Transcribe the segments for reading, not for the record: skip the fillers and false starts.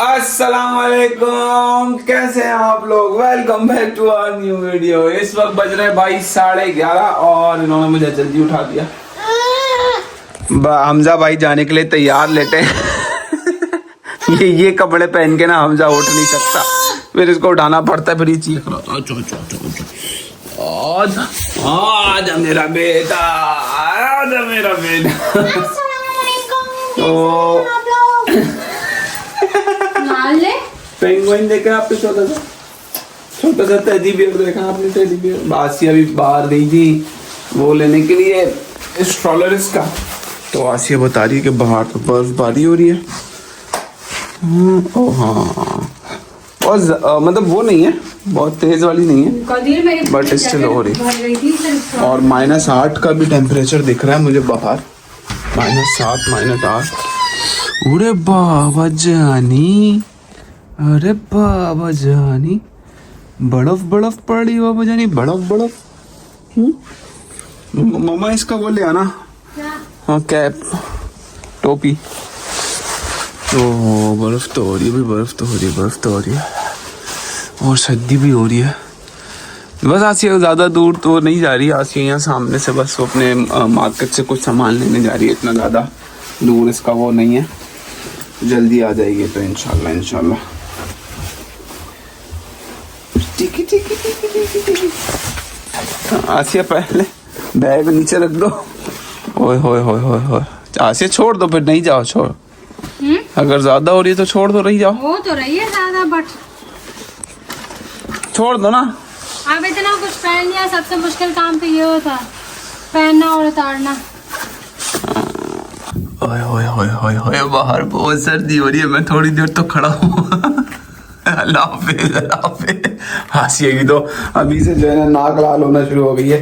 अस्सलाम वालेकुम, कैसे हैं आप लोग। Welcome back to our new video. इस वक्त बज रहे भाई 11:30 और इन्होंने मुझे जल्दी उठा दिया। हमजा भाई जाने के लिए तैयार लेटे ये कपड़े पहन के ना हमजा उठ नहीं सकता, फिर इसको उठाना पड़ता है, फिर ये चीख रहा था आजा मेरा बेटा, आजा मेरा बेटा। तो पेंगुइन देखा आपने, छोटा सा टेडी बियर देखा आपने। टेडी बियर आसिया भी बाहर गई थी वो लेने के लिए स्ट्रॉलर इसका, तो आसिया बता रही है कि बाहर तो बर्फबारी हो रही है। ओ हाँ, और मतलब वो नहीं है, बहुत तेज वाली नहीं है, बट स्टिल हो रही। और -8 का भी टेम्परेचर दिख रहा है मुझे बाहर, -7 -8। अरे बाबा जानी, अरे बाबा जानी, बर्फ बर्फ पड़ी बाबा जानी, बर्फ। मम्मा इसका वो ले आना, हाँ कैप टोपी। तो बर्फ तो हो रही है, बर्फ तो हो रही है और सर्दी भी हो रही है। बस आसिया ज़्यादा दूर तो नहीं जा रही, आसिया यहाँ सामने से बस वो अपने मार्केट से कुछ सामान लेने जा रही है, इतना ज़्यादा दूर इसका वो नहीं है, जल्दी आ जाएगी तो इंशाल्लाह। आसिया पहले बैग नीचे रख दो। ओए होए आसिया छोड़ दो, फिर नहीं जाओ, छोड़। अगर ज्यादा हो रही है तो छोड़ दो, रही जाओ। हो तो रही है ज्यादा, बट छोड़ दो ना। अब इतना कुछ पहन लिया, सबसे मुश्किल काम तो ये होता, पहनना और उतारना। ओए बाहर बहुत सर्दी हो रही है, मैं थोड़ी देर तो खड़ा हूँ। अल्लाह हाफिज। आसिया की तो अभी से जो है ना नाक लाल होना शुरू हो गई है।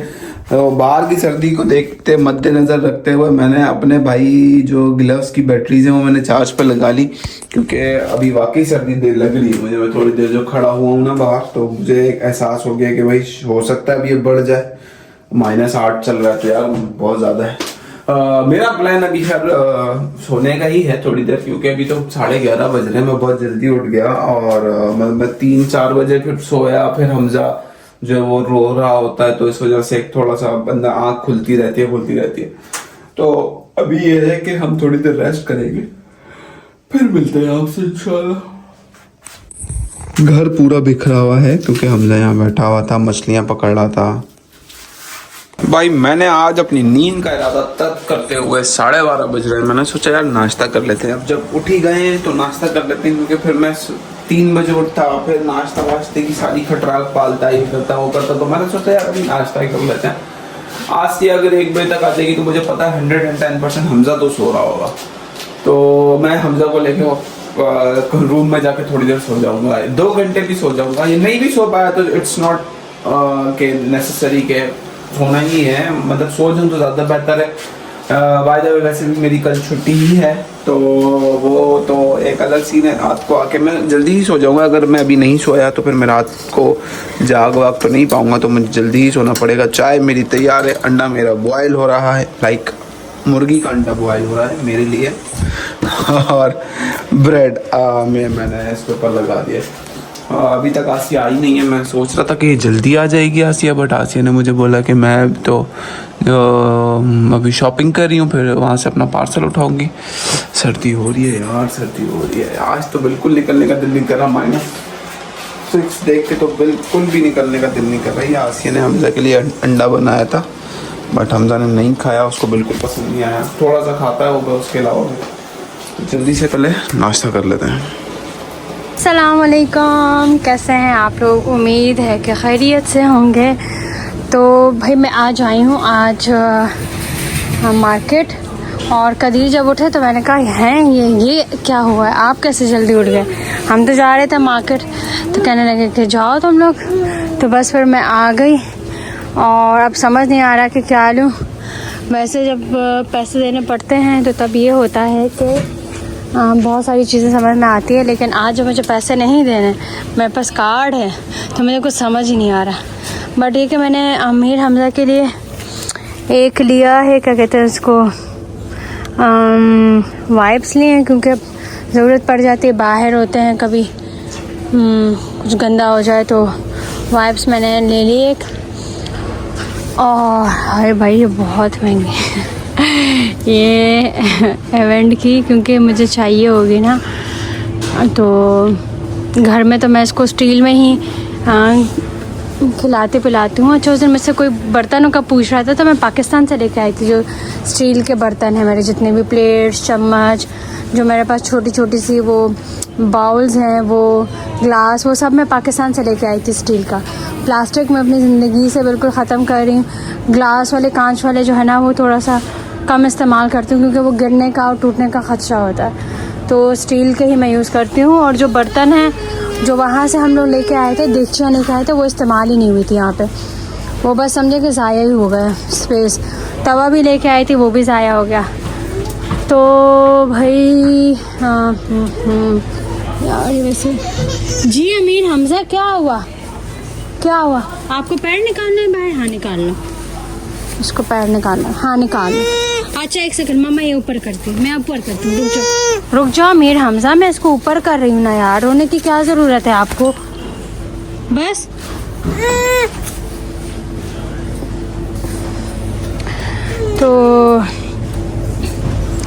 तो बाहर की सर्दी को देखते मद्देनजर रखते हुए मैंने अपने भाई जो ग्लव्स की बैटरीज हैं वो मैंने चार्ज पर लगा ली, क्योंकि अभी वाकई सर्दी देर लग रही है मुझे। मैं थोड़ी देर जो खड़ा हुआ हूँ ना बाहर, तो मुझे एक एहसास हो गया कि भाई हो सकता है अभी ये बढ़ जाए। -8 चल रहा है तो यार बहुत ज़्यादा है। मेरा प्लान अभी खैर सोने का ही है थोड़ी देर, क्योंकि अभी तो 11:30 बज रहे हैं। मैं बहुत जल्दी उठ गया और मैं 3-4 बजे फिर सोया। फिर हमजा जो वो रो रहा होता है, तो इस वजह से थोड़ा सा बंदा आँख खुलती रहती है। तो अभी ये है कि हम थोड़ी देर रेस्ट करेंगे, फिर मिलते हैं आपसे इंशाल्लाह। घर पूरा बिखरा हुआ है क्योंकि हमजा यहाँ बैठा हुआ था, मछलियाँ पकड़ रहा था। भाई मैंने आज अपनी नींद का इरादा तब करते हुए 12:30 बज रहे हैं, मैंने सोचा यार नाश्ता कर लेते हैं। अब जब उठ ही गए हैं तो नाश्ता कर लेते हैं, क्योंकि फिर मैं 3 बजे उठता, फिर नाश्ता वास्ते की सारी खटराक पालता, ये करता वो करता, तो मैंने सोचा यार अभी नाश्ता ही कर लेते हैं। आज से अगर 1 बजे तक आ जाएगी तो मुझे पता है 110% हमजा तो सो रहा होगा, तो मैं हमजा को लेके रूम में जाके थोड़ी देर सो जाऊंगा, 2 घंटे भी सो जाऊंगा। ये नहीं भी सो पाया तो इट्स नॉट के नेसेसरी के सोना ही है, मतलब सो जाऊँ तो ज़्यादा बेहतर है। बाय द वे वैसे भी मेरी कल छुट्टी ही है, तो वो तो एक अलग सीन है। रात को आके मैं जल्दी ही सो जाऊंगा। अगर मैं अभी नहीं सोया तो फिर मैं रात को जाग वाग तो नहीं पाऊंगा, तो मुझे जल्दी ही सोना पड़ेगा। चाय मेरी तैयार है, अंडा मेरा बॉयल हो रहा है, लाइक मुर्गी का अंडा बॉयल हो रहा है मेरे लिए। और ब्रेड मैंने इसके ऊपर लगा दिया। अभी तक आसिया आई नहीं है। मैं सोच रहा था कि जल्दी आ जाएगी आसिया, बट आसिया ने मुझे बोला कि मैं तो अभी शॉपिंग कर रही हूँ, फिर वहाँ से अपना पार्सल उठाऊंगी। सर्दी हो रही है यार, सर्दी हो रही है। आज तो बिल्कुल निकलने का दिल नहीं कर रहा, -6 देख के तो बिल्कुल भी निकलने का दिल नहीं कर रहा है। आसिया ने हमजा के लिए अंडा बनाया था, बट हमजा ने नहीं खाया, उसको बिल्कुल पसंद नहीं आया। थोड़ा सा खाता है वो, उसके अलावा जल्दी से पहले नाश्ता कर लेते हैं। अस्सलामुअलैकुम, कैसे हैं आप लोग। उम्मीद है कि खैरियत से होंगे। तो भाई मैं आज आई हूँ मार्केट, और कदीर जब उठे तो मैंने कहा हैं ये क्या हुआ है, आप कैसे जल्दी उठ गए। हम तो जा रहे थे मार्केट, तो कहने लगे कि जाओ तुम लोग। तो बस फिर मैं आ गई और अब समझ नहीं आ रहा कि क्या लूँ। वैसे जब पैसे देने पड़ते हैं तो तब ये होता है कि बहुत सारी चीज़ें समझ में आती है, लेकिन आज जब मुझे पैसे नहीं देने, मेरे पास कार्ड है, तो मुझे कुछ समझ ही नहीं आ रहा। बट ये कि मैंने अमीर हमजा के लिए एक लिया है, क्या कहते हैं उसको, वाइप्स लिए हैं, क्योंकि ज़रूरत पड़ जाती है, बाहर होते हैं कभी कुछ गंदा हो जाए तो वाइप्स मैंने ले ली एक। और अरे भाई ये बहुत महंगी है ये एवेंट की, क्योंकि मुझे चाहिए होगी ना, तो घर में तो मैं इसको स्टील में ही खिलाती पिलाती हूँ। अच्छा, उस दिन मुझसे कोई बर्तनों का पूछ रहा था तो मैं पाकिस्तान से लेके आई थी जो स्टील के बर्तन हैं मेरे, जितने भी प्लेट्स, चम्मच, जो मेरे पास छोटी छोटी सी वो बाउल्स हैं, वो ग्लास, वो सब मैं पाकिस्तान से लेके आई थी स्टील का। प्लास्टिक में अपनी ज़िंदगी से बिल्कुल ख़त्म कर रही हूँ। ग्लास वाले, कांच वाले जो है ना, वो थोड़ा सा कम इस्तेमाल करती हूँ क्योंकि वो गिरने का और टूटने का ख़दशा होता है, तो स्टील के ही मैं यूज़ करती हूँ। और जो बर्तन हैं जो वहाँ से हम लोग लेके आए थे, देगचियाँ लेके आए थे, वो इस्तेमाल ही नहीं हुई थी यहाँ पे, वो बस समझे कि ज़ाया ही हो गया स्पेस। तवा भी लेके आई थी, वो भी ज़ाया हो गया। तो भाई हाँ यार वैसे जी अमीर हमजा क्या हुआ, क्या हुआ? आपको पैर निकालना है बाहर? हाँ निकाल लो, इसको पैर निकालना, हाँ निकाल लो। अच्छा एक सेकंड मम्मा, ये ऊपर करती हूँ, मैं ऊपर करती हूँ, रुक जाओ अमीर हमजा, मैं इसको ऊपर कर रही हूँ ना यार, रोने की क्या ज़रूरत है आपको, बस। तो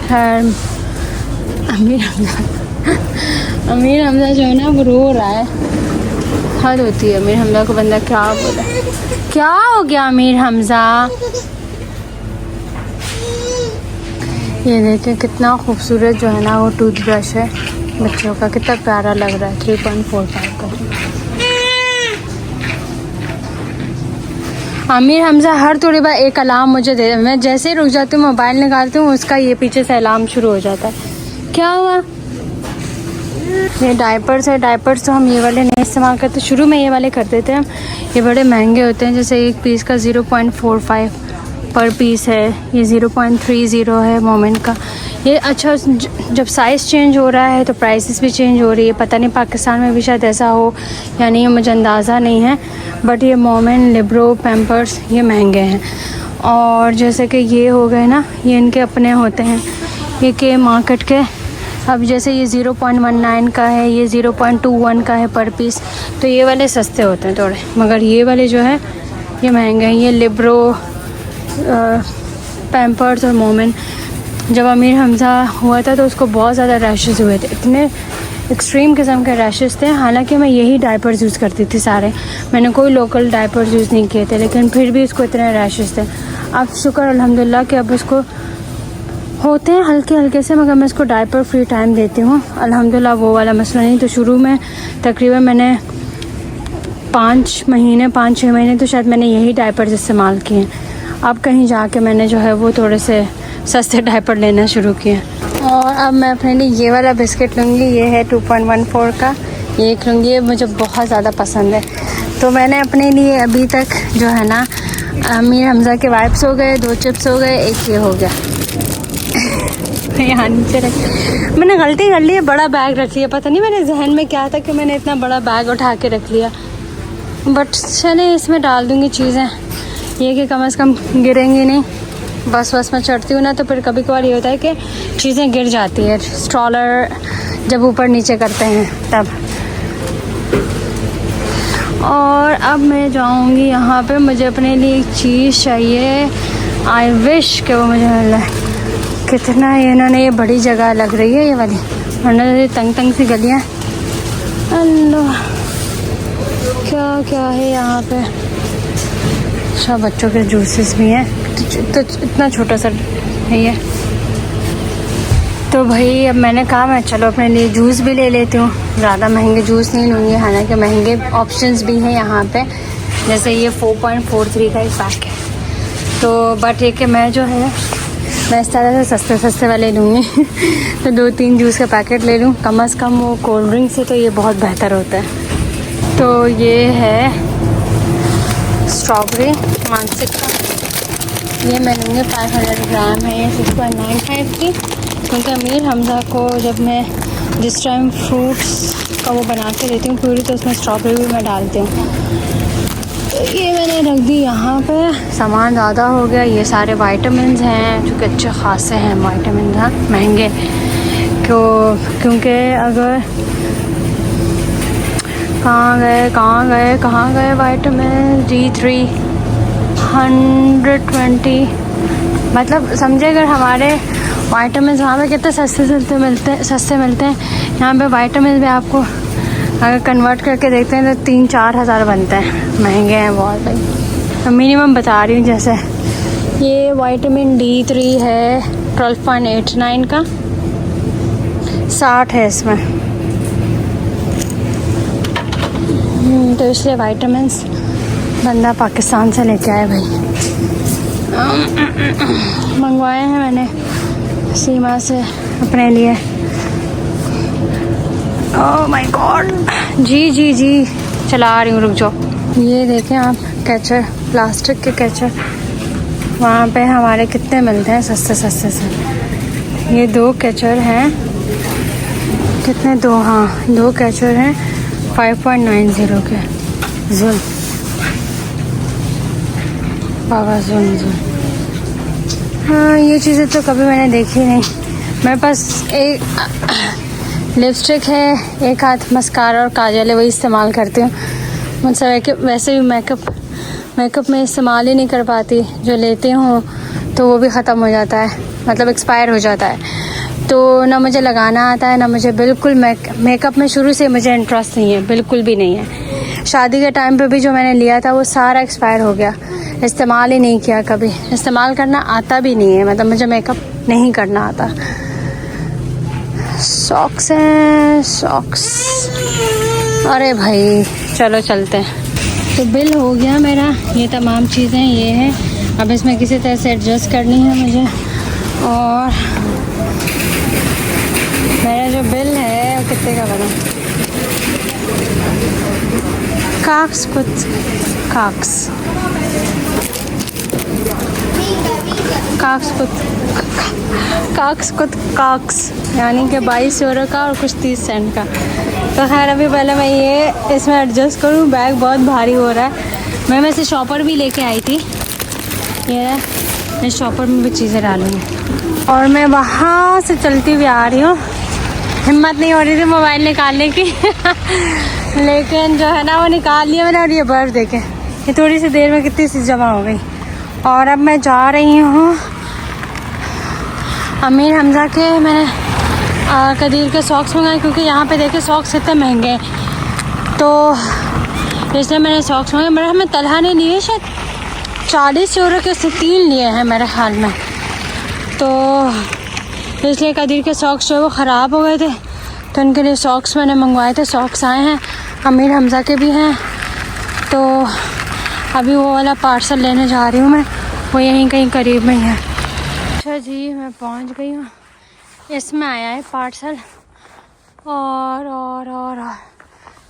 खैर अमीर हमजा जो है ना वो रो रहा है, हद होती है अमीर हमजा को, बंदा क्या बोला। क्या हो गया अमीर हमजा? ये देखें कितना खूबसूरत जो है ना वो टूथब्रश है बच्चों का, कितना प्यारा लग रहा है, 3.45 का। आमिर हमजा हर थोड़ी बार एक अलार्म मुझे दे, मैं जैसे ही रुक जाती हूँ मोबाइल निकालती हूँ उसका ये पीछे से अलार्म शुरू हो जाता है। क्या हुआ? ये डायपर्स है, डायपर्स तो हम ये वाले नहीं इस्तेमाल करते, शुरू में ये वाले करते थे हम, ये बड़े महंगे होते हैं, जैसे एक पीस का 0.45 पर पीस है, ये 0.30 है मोमेंट का ये। अच्छा जब साइज़ चेंज हो रहा है तो प्राइसेस भी चेंज हो रही है, पता नहीं पाकिस्तान में भी शायद ऐसा हो या नहीं, मुझे अंदाज़ा नहीं है, बट ये मोमेंट, लिब्रो, पैम्पर्स ये महंगे हैं। और जैसे कि ये हो गए ना, ये इनके अपने होते हैं, ये के मार्केट के, अब जैसे ये 0.19 का है, ये 0.21 का है पर पीस, तो ये वाले सस्ते होते हैं थोड़े, मगर ये वाले जो है ये महंगे हैं। ये लिब्रो, पैम्पर्स और मोमेंट। जब आमिर हमजा हुआ था तो उसको बहुत ज़्यादा रैशेस हुए थे, इतने एक्सट्रीम किस्म के रैशेस थे, हालांकि मैं यही डायपर्स यूज़ करती थी सारे, मैंने कोई लोकल डायपर्स यूज़ नहीं किए थे, लेकिन फिर भी उसको इतने रैशेस थे। अब शुक्र अल्हम्दुलिल्लाह कि अब उसको होते हैं हल्के हल्के से, मगर मैं इसको डायपर फ्री टाइम देती हूँ अल्हम्दुलिल्लाह, वो वाला मसला नहीं। तो शुरू में तकरीबन मैंने 5-6 महीने तो शायद मैंने यही डायपर्स इस्तेमाल किए हैं। अब कहीं जाके मैंने जो है वो थोड़े से सस्ते डायपर लेना शुरू किए। और अब मैं अपने लिए ये वाला बिस्किट लूँगी, ये है 2.14 का, ये एक लूँगी, ये मुझे बहुत ज़्यादा पसंद है। तो मैंने अपने लिए अभी तक जो है ना, आमिर हमजा के वाइप्स हो गए, 2 चिप्स हो गए, एक ये हो गया यहाँ नीचे रख, मैंने गलती कर ली है, बड़ा बैग रख लिया, पता नहीं मेरे जहन में क्या था कि मैंने इतना बड़ा बैग उठा के रख लिया, बट चले इसमें डाल दूँगी चीज़ें, ये कि कम से कम गिरेंगी नहीं। बस में चढ़ती हूँ ना तो फिर कभी कभार ये होता है कि चीज़ें गिर जाती है, स्ट्रॉलर जब ऊपर नीचे करते हैं तब। और अब मैं जाऊँगी यहाँ पे, मुझे अपने लिए एक चीज़ चाहिए, आई विश कि वो मुझे मिल जाए। कितना इन्होंने ये बड़ी जगह लग रही है ये वाली, वरना ये तंग सी गलियाँ। अल्लाह क्या क्या है यहाँ पे, अच्छा बच्चों के जूसेस भी हैं, तो इतना छोटा सा है ये। तो भाई अब मैंने कहा मैं चलो अपने लिए जूस भी ले लेती हूँ, ज़्यादा महंगे जूस नहीं लूँगी, हालांकि महंगे ऑप्शंस भी हैं यहाँ पे, जैसे ये 4.43 का एक पैक है, तो बट ये कि मैं जो है मैं इस तरह से सस्ते वाले लूँगी तो 2-3 जूस का पैकेट ले लूँ कम से कम, वो कोल्ड ड्रिंक से तो ये बहुत बेहतर होता है। तो ये है स्ट्रॉबेरी मानसिक का, ये मैं लूँगी 500 ग्राम है, ये 6.95 की, क्योंकि आमिर हमजा को जब मैं जिस टाइम फ्रूट्स का वो बना के देती हूँ पूरी, तो उसमें स्ट्रॉबेरी भी मैं डालती हूँ। तो ये मैंने रख दी यहाँ पे, सामान ज़्यादा हो गया। ये सारे वाइटामिन हैं जो कि अच्छे खासे हैं वाइटामिन, हाँ महंगे, क्योंकि अगर कहाँ गए विटामिन D3 120, मतलब समझे अगर हमारे विटामिन वहाँ पे कितने सस्ते मिलते हैं, यहाँ पे विटामिन भी आपको अगर कन्वर्ट करके देखते हैं तो 3-4 हज़ार बनते हैं, महंगे हैं बहुत भाई। तो मिनिमम बता रही हूँ, जैसे ये विटामिन D3 है 12.89 का, 60 है इसमें। तो इसलिए विटामिन्स बंदा पाकिस्तान से लेके आए भाई, मंगवाए हैं मैंने सीमा से अपने लिए। ओह माय गॉड, जी चला रही हूँ, रुक जाओ। ये देखें आप कैचर, प्लास्टिक के कैचर वहाँ पे हमारे कितने मिलते हैं सस्ते से। ये 2 कैचर हैं, कितने 2 कैचर हैं 5.90 के। जुल बाबा जुल। हाँ, ये चीज़ें तो कभी मैंने देखी नहीं। मेरे पास एक लिपस्टिक है, एक हाथ मस्कारा और काजल है, वही इस्तेमाल करती हूँ। मुझसे वैसे भी मेकअप में इस्तेमाल ही नहीं कर पाती, जो लेती हूँ तो वो भी ख़त्म हो जाता है, मतलब एक्सपायर हो जाता है। तो ना मुझे लगाना आता है, ना मुझे बिल्कुल मेकअप में शुरू से मुझे इंटरेस्ट नहीं है, बिल्कुल भी नहीं है। शादी के टाइम पे भी जो मैंने लिया था वो सारा एक्सपायर हो गया, इस्तेमाल ही नहीं किया कभी, इस्तेमाल करना आता भी नहीं है, मतलब मुझे मेकअप नहीं करना आता। सॉक्स हैं, सॉक्स, अरे भाई चलो चलते हैं। तो बिल हो गया मेरा, ये तमाम चीज़ें ये हैं, अब इसमें किसी तरह से एडजस्ट करनी है मुझे। और मेरा जो बिल है वो कितने का बना, काक्स यानी कि 22 यूरो का और कुछ 30 सेंट का। तो खैर अभी पहले मैं ये इसमें एडजस्ट करूँ, बैग बहुत भारी हो रहा है। मैं से शॉपर भी लेके आई थी, ये मैं शॉपर में भी चीज़ें डालूँगी। और मैं वहाँ से चलती हुई आ रही हूँ, हिम्मत नहीं हो रही थी मोबाइल निकालने की लेकिन जो है ना वो निकाल लिया मैंने। और ये बर्फ़ देखें, ये थोड़ी सी देर में कितनी सी जमा हो गई। और अब मैं जा रही हूँ अमीर हमज़ा के, मैंने कदीर के सॉक्स मंगाए, क्योंकि यहाँ पे देखे सॉक्स इतने महंगे हैं, तो इसलिए मैंने सॉक्स मंगाए। मेरे हमें तलहा ने लिए शायद 40 यूरो के 3 लिए हैं मेरे ख्याल में। तो इसलिए कदीर के सॉक्स जो वो ख़राब हो गए थे, तो उनके लिए सॉक्स मैंने मंगवाए थे। सॉक्स आए हैं, अमीर हमज़ा के भी हैं। तो अभी वो वाला पार्सल लेने जा रही हूँ मैं, वो यहीं कहीं करीब में ही है। अच्छा जी, मैं पहुँच गई हूँ, इसमें आया है पार्सल। और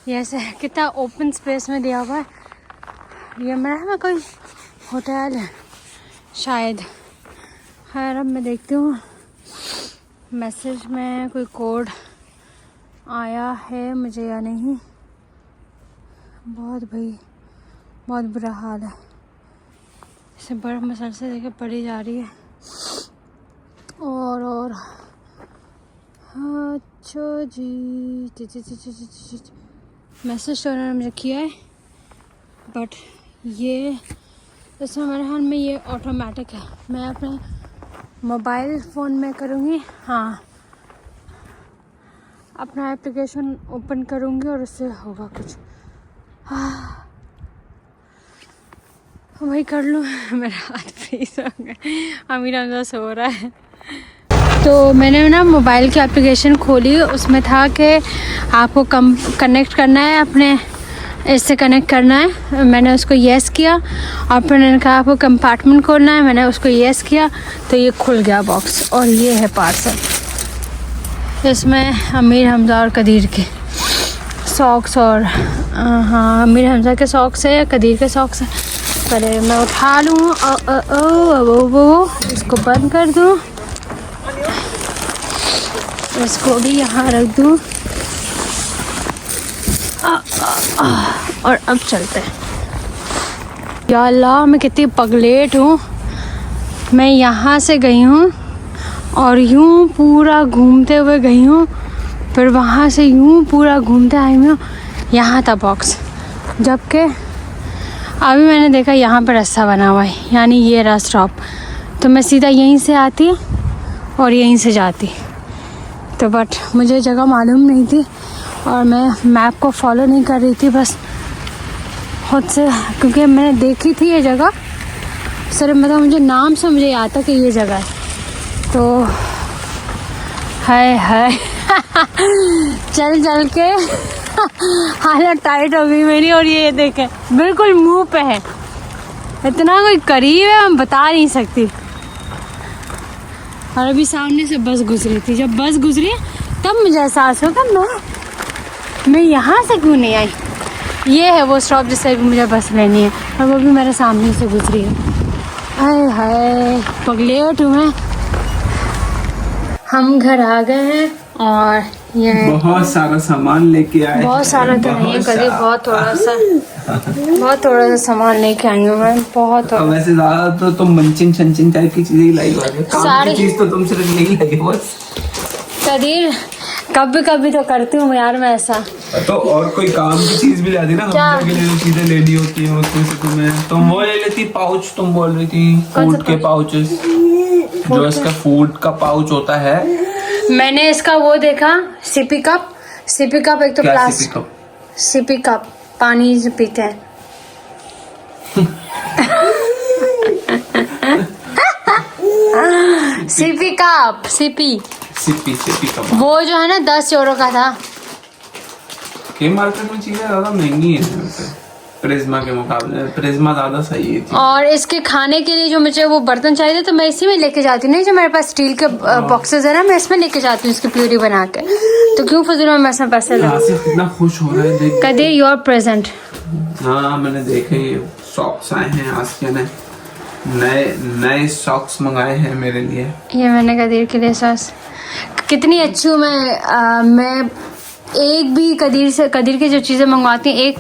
ये ऐसे कितना ओपन स्पेस में दिया हुआ है। ये मेरा कोई होटल है शायद। खैर अब मैं देखती हूँ मैसेज में कोई कोड आया है मुझे या नहीं। बहुत बुरा हाल है, इसे बर्फ़ मसलसल देखे पड़ी जा रही है। और अच्छा जी, मैसेज तो उन्होंने मुझे किया है, बट ये इसमें मेरे हाल में ये ऑटोमेटिक है। मैं अपने मोबाइल फ़ोन में करूँगी, हाँ अपना एप्लीकेशन ओपन करूँगी और उससे होगा कुछ। हाँ वही कर लूँ। मेरा हाथ फ्रीज हो गया, अमीर हमज़ा सो रहा है। तो मैंने ना मोबाइल की एप्लीकेशन खोली, उसमें था कि आपको कनेक्ट करना है, अपने इससे कनेक्ट करना है। मैंने उसको येस किया और फिर मैंने कहा आपको कंपार्टमेंट खोलना है, मैंने उसको येस किया तो ये खुल गया बॉक्स। और ये है पार्सल, इसमें अमीर हमज़ा और कदीर के सॉक्स, और हाँ अमीर हमज़ा के सॉक्स है या कदीर के सॉक्स है। पहले मैं उठा लूँ, वो इसको बंद कर दूँ, इसको भी यहाँ रख दूँ और अब चलते हैं। या अल्लाह मैं कितनी पगलेट हूँ। मैं यहाँ से गई हूँ और यूं पूरा घूमते हुए गई हूँ, फिर वहाँ से यूं पूरा घूमते आई हूँ, यहाँ था बॉक्स। जबकि अभी मैंने देखा यहाँ पर रास्ता बना हुआ है, यानी ये रहा स्टॉप, तो मैं सीधा यहीं से आती और यहीं से जाती। तो बट मुझे जगह मालूम नहीं थी और मैं मैप को फॉलो नहीं कर रही थी बस खुद से, क्योंकि मैंने देखी थी ये जगह सर, मतलब मुझे नाम से मुझे याद था कि ये जगह है। तो हाय हाय चल चल के हालत टाइट हो गई मेरी, और ये देखें बिल्कुल मुंह पे है, इतना कोई करीब है मैं बता नहीं सकती। और अभी सामने से बस गुजरी थी, जब बस गुजरी तब मुझे एहसास होगा मैं यहाँ से क्यों नहीं आई। ये है वो स्टॉप जिससे भी मुझे बस लेनी है, और वो भी मेरे सामने से गुजरी है। हाय हाय पगलेट हूँ मैं। हम घर आ गए हैं और ये बहुत सारा सामान लेके आए। बहुत सारा तो नहीं है कभी, बहुत थोड़ा सा सामान लेके आई हूँ मैं, बहुत थोड़ा। वैसे ज्यादा तो तुम मंचिंग शंचिंग टाइप की चीजें ही लाई हुई है, सारी चीज तो तुम सिर्फ यही लगे बस। कदीर कभी कभी तो करती हूँ यार मैं ऐसा। तो और कोई काम की चीज भी लाती ना, हम के लिए जो चीजें लेनी होती हैं उसमें से तुम वो ले लेती। पाउच तुम बोल रही थी, फूड के पाउचेस, जो इसका फूड का पाउच होता है। मैंने इसका वो देखा सिपी कप एक तो प्लास्टिक सिपी कप पानी से पीते हैं। सिपी कप वो जो है ना 10 यूरो का था। के मार्केट में चीजें ज्यादा महंगी है प्रिज्मा के मुकाबले, प्रिज्मा ज्यादा सही है। और इसके खाने के लिए जो मुझे वो बर्तन चाहिए तो मैं इसी में लेके जाती हूँ, नहीं जो मेरे पास स्टील के बॉक्सेस है ना, मैं इसमें लेके जाती हूँ इसकी प्यूरी बना के। तो क्यों फजूल में इसमें पैसे लगे। कितना खुश हो रहा है देख कदीर योर प्रेजेंट। हाँ मैंने देखे ये सॉक्स आए हैं आसिया ने, नए सॉक्स मंगाए हैं मेरे लिए। ये मैंने कदीर के लिए सॉक्स, कितनी अच्छी हूँ मैं एक भी कदीर की जो चीजें मंगवाती हूँ एक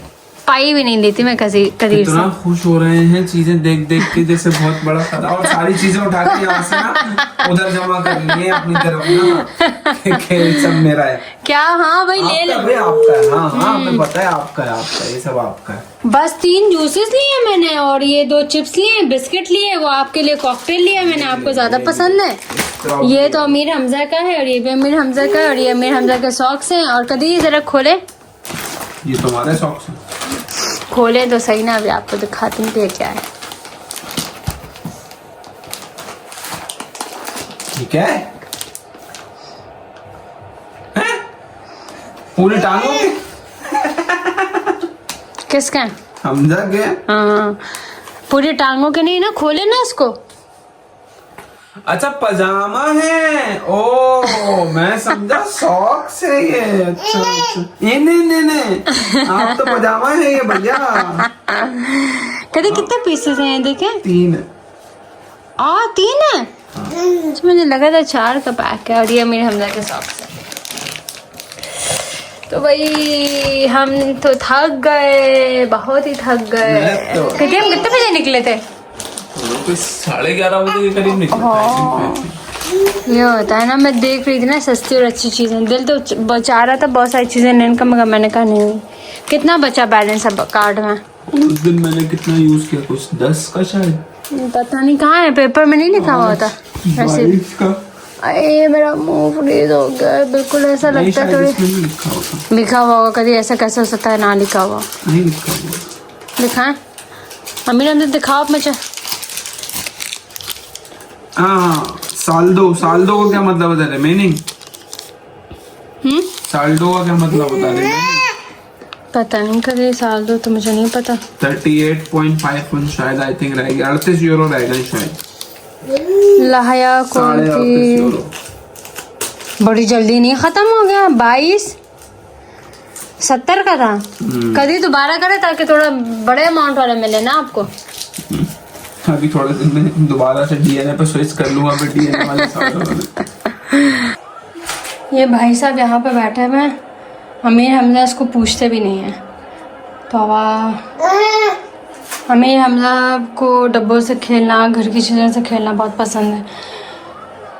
पाई भी नहीं लेती मैं कदीर से। इतना खुश हो रहे हैं चीजें देख देख के जैसे बहुत बड़ा खतरा, और सारी चीजें उठा के यहाँ से ना उधर जमा कर लिए अपनी तरफ ना, सब मेरा है क्या। हाँ भाई ले लो, आपका है। हाँ हाँ हमें पता है आपका है, आपका ये सब आपका है। बस 3 जूसेस लिए मैंने और ये 2 चिप्स लिए, बिस्किट लिए, वो आपके लिए कॉकटेल लिया मैंने, आपको ज्यादा पसंद है। ये तो अमीर हमजा का है और ये भी अमीर हमजा का है, और ये अमीर हमजा के सॉक्स हैं। और कदीर जरा खोले, ये तुम्हारे सॉक्स हैं। खोले तो सही ना, अभी आपको दिखाती हूँ ये क्या है। ठीक है पूरी टांगों के किसके? हमजा के। हाँ पूरी टांगों के नहीं ना, खोले ना इसको। अच्छा पजामा है, ओ मैं समझा सॉक्स है ये। अच्छा ये नहीं आप तो पजामा है ये भैया। कदीर कितने पीसेस हैं देखें? 3 3 है। तो मुझे लगा था 4 का पैक है, और ये मेरे हमजा के सॉक्स है। तो भाई हम तो थक गए, बहुत ही थक गए। क्योंकि हम कितने बजे निकले थे? 11:30 बजे के करीब निकले। ये होता है ना, मैं देख रही थी ना सस्ती और अच्छी चीजें, दिल तो चाह रहा था बहुत सारी चीजें लेने का, मगर मैंने कहा नहीं। कितना बचा बैलेंस अब कार्ड में? उस दिन मैंने कितना यूज किया, कुछ 10 का शायद, पता नहीं कहाँ है, पेपर में नहीं लिखा हुआ था वैसे। 22 का। अरे मेरा मुंह फ्रीज हो गया, बिल्कुल ऐसा लगता है थोड़ी लिखा हुआ होगा। कभी ऐसा कैसे हो सकता है ना लिखा हुआ? नहीं लिखा हुआ। लिखा है अमीर हमजा, दिखाओ मुझे। हाँ साल्दो का क्या मतलब होता है? रिमेनिंग। साल्दो का क्या मतलब होता है? पता नहीं कभी, साल दो तो मुझे नहीं पता। 38.51 शायद, आई थिंक रहेगी 38 यूरो रहेगा शायद। लाया कौन सी, बड़ी जल्दी नहीं खत्म हो गया। 22.70 का था। कभी दोबारा करे ताकि थोड़ा बड़े अमाउंट वाला मिले ना आपको। अभी थोड़े दिन में दोबारा से डीएनए पे स्विच कर लूंगा, फिर डीएनए वाले साथ। ये भाई साहब यहाँ पे बैठे हुए हैं, अमीर हमजा इसको पूछते भी नहीं है। तो अमीर हमजा को डब्बों से खेलना, घर की चीज़ों से खेलना बहुत पसंद है।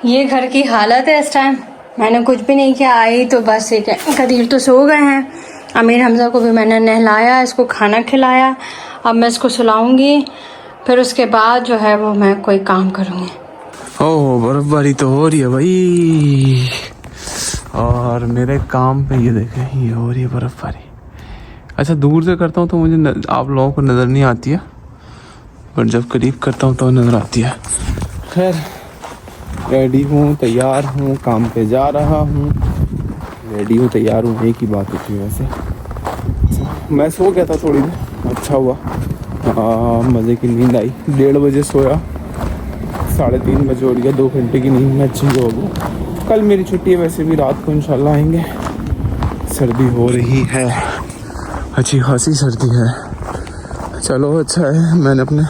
ये घर की हालत है इस टाइम। मैंने कुछ भी नहीं किया, आई तो बस एक कदीर तो सो गए हैं। अमीर हमजा को भी मैंने नहलाया, इसको खाना खिलाया। अब मैं इसको सुलाऊंगी, फिर उसके बाद जो है वो मैं कोई काम करूँगी। ओह बर्फबारी तो हो रही है भाई, और मेरे काम पे ये देखें ये हो रही है बर्फबारी। अच्छा दूर से करता हूँ तो मुझे आप लोगों को नज़र नहीं आती है, पर जब करीब करता हूँ तो नज़र आती है। खैर रेडी हूँ, तैयार हूँ, काम पे जा रहा हूँ। रेडी हूँ, तैयार हूँ, एक ही बात होती है वैसे। मैं सो गया था थोड़ी देर, अच्छा हुआ, मज़े की नींद आई। 1:30 बजे सोया, 3:30 बजे उठ गया। 2 घंटे की नींद में अच्छी हो गई। कल मेरी छुट्टी है, वैसे भी रात को इंशाल्लाह आएंगे। सर्दी हो रही है, अच्छी खासी सर्दी है। चलो अच्छा है मैंने अपने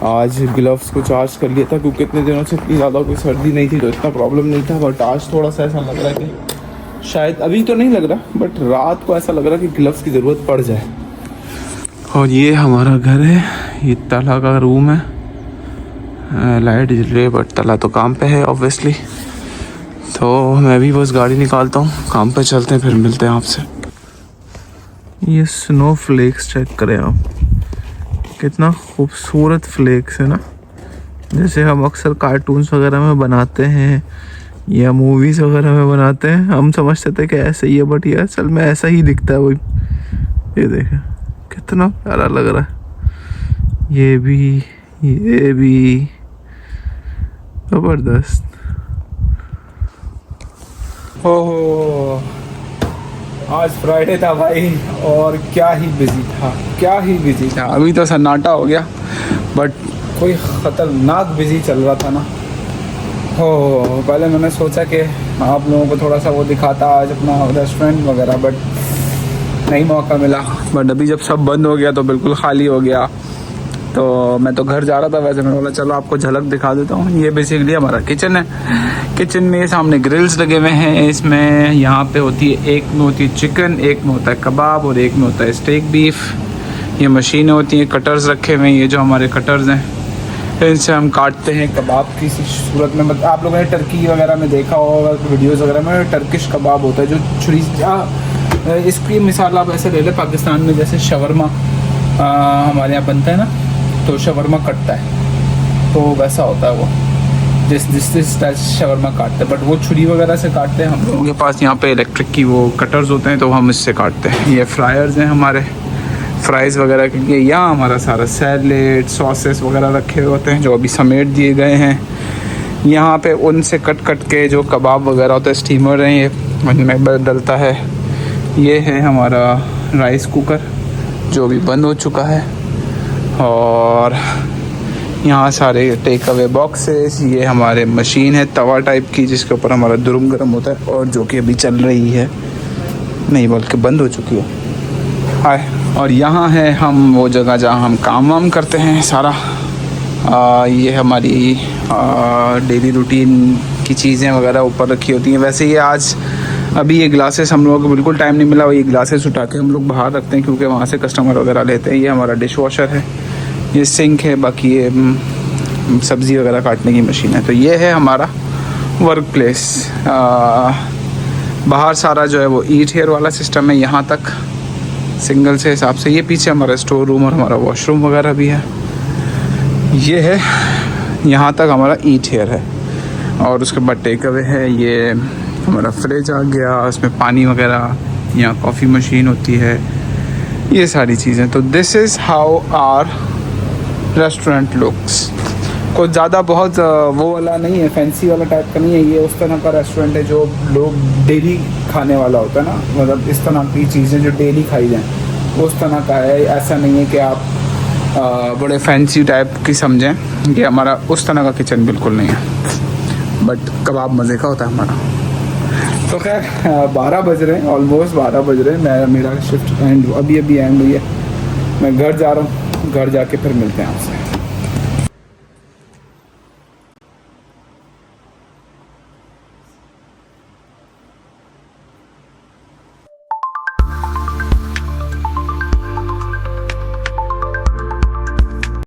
आज ग्लव्स को चार्ज कर लिया था, क्योंकि इतने दिनों से इतनी ज़्यादा कोई सर्दी नहीं थी तो इतना प्रॉब्लम नहीं था। बट आज थोड़ा सा ऐसा लग रहा है कि शायद, अभी तो नहीं लग रहा, बट रात को ऐसा लग रहा है कि ग्लव्स की ज़रूरत पड़ जाए। और ये हमारा घर है, ये ताला का रूम है। लाइट जल रही है बट ताला तो काम पे है ऑब्वियसली। तो मैं भी बस गाड़ी निकालता हूँ, काम पे चलते हैं, फिर मिलते हैं आपसे। ये स्नो फ्लेक्स चेक करें आप, कितना खूबसूरत फ्लेक्स है ना। जैसे हम अक्सर कार्टून्स वगैरह में बनाते हैं या मूवीज़ वगैरह में बनाते हैं, हम समझते थे कि ऐसे ही है, बट ये असल में ऐसा ही दिखता है। वही ये देखें कितना प्यारा लग रहा है। ये भी ज़बरदस्त। ओहो आज फ्राइडे था भाई, और क्या ही बिजी था। अभी तो सन्नाटा हो गया, बट कोई ख़तरनाक बिजी चल रहा था ना। हो पहले मैंने सोचा कि आप लोगों को थोड़ा सा वो दिखाता आज अपना रेस्टोरेंट वगैरह, बट नहीं मौका मिला। बट अभी जब सब बंद हो गया तो बिल्कुल खाली हो गया। तो मैं तो घर जा रहा था, वैसे मैं बोला चलो आपको झलक दिखा देता हूँ। ये बेसिकली हमारा किचन है। किचन में सामने ग्रिल्स लगे हुए हैं। इसमें यहाँ पे होती है, एक में होती है चिकन, एक में होता है कबाब, और एक में होता है स्टेक बीफ। ये मशीनें होती हैं, कटर्स रखे हुए हैं, ये जो हमारे कटर्स हैं, इनसे हम काटते हैं कबाब की सूरत में। मतलब आप लोगों ने टर्की वगैरह में देखा होगा वीडियोज़ वगैरह में, टर्किश कबाब होता है जो छुरी। इसकी मिसाल आप ऐसे ले लें, पाकिस्तान में जैसे शवरमा हमारे यहाँ बनता है ना, तो शवरमा कटता है, तो वैसा होता है वो, जिस टाइप से शवरमा काटते हैं। बट वो छुरी वगैरह से काटते हैं। हम लोगों के पास यहाँ पे इलेक्ट्रिक की वो कटर्स होते हैं, तो हम इससे काटते हैं। ये फ्रायर्स हैं हमारे, फ्राइज़ वगैरह के लिए। यहाँ हमारा सारा सैलेड सॉसेस वगैरह रखे हुए होते हैं, जो अभी समेट दिए गए हैं। यहाँ पे उनसे कट के जो कबाब वगैरह होता है, स्टीमर हैं, ये उनमें डलता है। ये है हमारा राइस कुकर जो भी बंद हो चुका है। और यहाँ सारे टेक अवे बॉक्सेस। ये हमारे मशीन है तवा टाइप की, जिसके ऊपर हमारा दुरुम गर्म होता है, और जो कि अभी चल रही है, नहीं बल्कि बंद हो चुकी है। हाय। और यहाँ है हम वो जगह जहाँ हम काम वाम करते हैं सारा। ये हमारी डेली रूटीन की चीज़ें वगैरह ऊपर रखी होती हैं। वैसे ये आज अभी ये ग्लासेस हम लोगों को बिल्कुल टाइम नहीं मिला, ये ग्लासेस उठा के हम लोग बाहर रखते हैं, क्योंकि वहाँ से कस्टमर वगैरह लेते हैं। ये हमारा डिश वॉशर है, ये सिंक है, बाकी ये सब्ज़ी वगैरह काटने की मशीन है। तो ये है हमारा वर्क प्लेस। बाहर सारा जो है वो ईट हेयर वाला सिस्टम है, यहाँ तक सिंगल से हिसाब से। ये पीछे हमारा स्टोर रूम और हमारा वॉशरूम वगैरह भी है। ये है, यहाँ तक हमारा ईट हेयर है। और उसके बाद टेक अवे है, ये हमारा फ्रिज आ गया, उसमें पानी वगैरह, यहाँ कॉफ़ी मशीन होती है, ये सारी चीज़ें। तो this is how our restaurant looks. कुछ ज़्यादा बहुत वो वाला नहीं है, फैंसी वाला टाइप का नहीं है। ये उस तरह का रेस्टोरेंट है जो लोग डेली खाने वाला होता है ना, मतलब इस तरह की चीज़ें जो डेली खाई जाएँ, उस तरह का है। ऐसा नहीं है कि आप बड़े फैंसी टाइप की समझें। ये हमारा उस तरह का किचन बिल्कुल नहीं है, बट कबाब मज़े का होता है हमारा। तो खैर 12 बज रहे हैं, ऑलमोस्ट 12 बज रहे हैं। मेरा शिफ्ट एंड अभी एंड हुई है। मैं घर जा रहा हूँ, घर जाके फिर मिलते हैं आपसे।